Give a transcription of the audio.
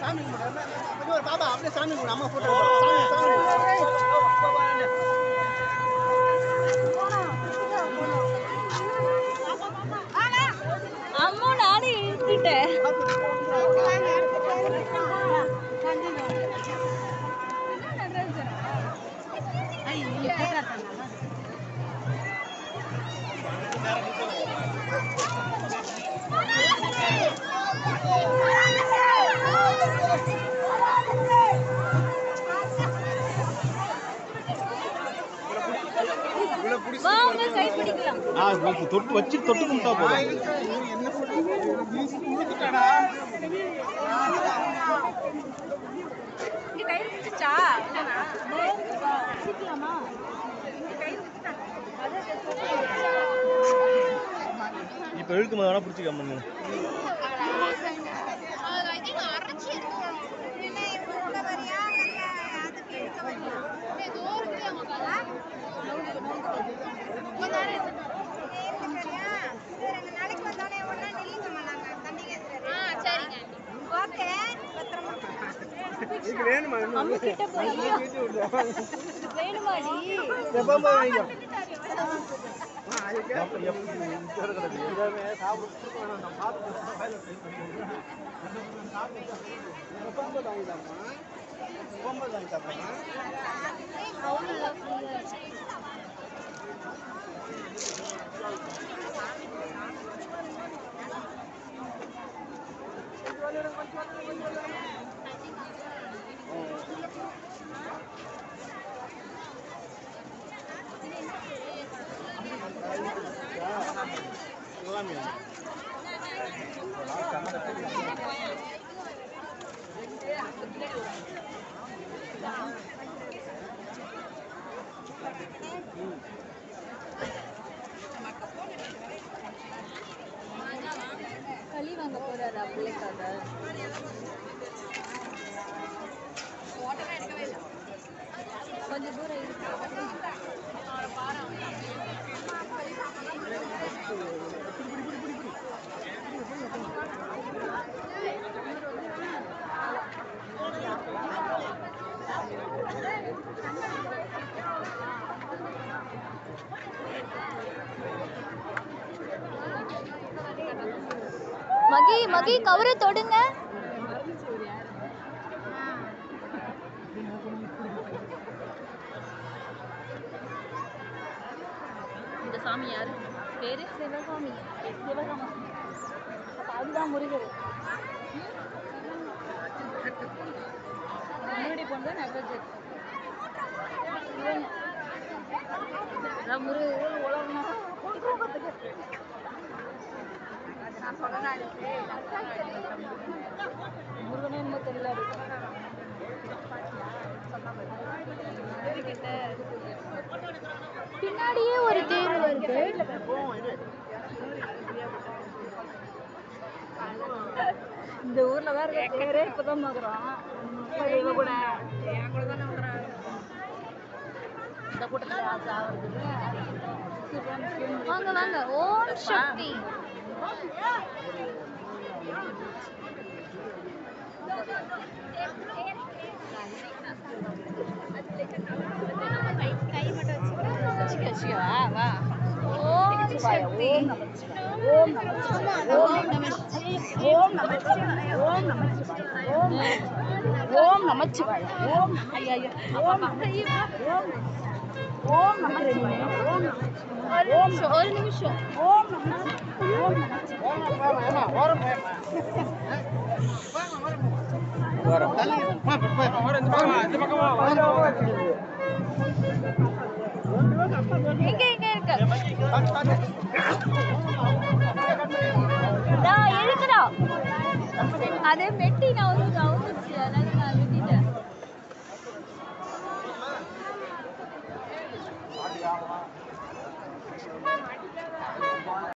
சாமி கும்பிடு ஒரு பாபா அப்படியே சாமி கும்பிடு அம்மா போட்டோ சாமி அம்மா நானே இழுத்துட்டேன். தொட்டு வச்சு தொட்டு கும்பிட்டா போதும். இப்ப இழுக்கும் போது வேணா பிடிச்சிக்க பண்ணு. களி வாங்க போறாரு பிள்ளைக்காக. கொஞ்சம் தூரம் இருக்கு. மகி மகி கவரை தொடுங்க. இந்த சாமி யாரு பேரு? சிவகாமி. சிவகாமி அதுதான் முருகர். முன்னாடி போனது நடராஜர். முருகர் உலகம் முருகனே என்ன தெரியல. பின்னாடியே ஒரு தேர் வருது. இந்த ஊர்ல தான் இருக்க தேரே இப்பதான் பாக்குறோம். இந்த கூட்டத்துல வாங்க வாங்க. ஓம் சக்தி. ஓம் சக்தி. ஓம் நமச்சிவாய. ஓம் நமச்சிவாய. ஓம் நமச்சிவாய. ஓம் நமச்சிவாய. ஓம் நமச்சிவாய. ஓம் ஐயா ஓம் ஓம் நமச்சிவாய. ஓம் ஒரு நிமிஷம். ஓம் நமச்சிவாய. ஓம் நமச்சிவாய. ஓரம் எங்க எங்க இருக்கு? நான் இருக்கிறோம். அதே மெட்டி நான் வந்து அதனால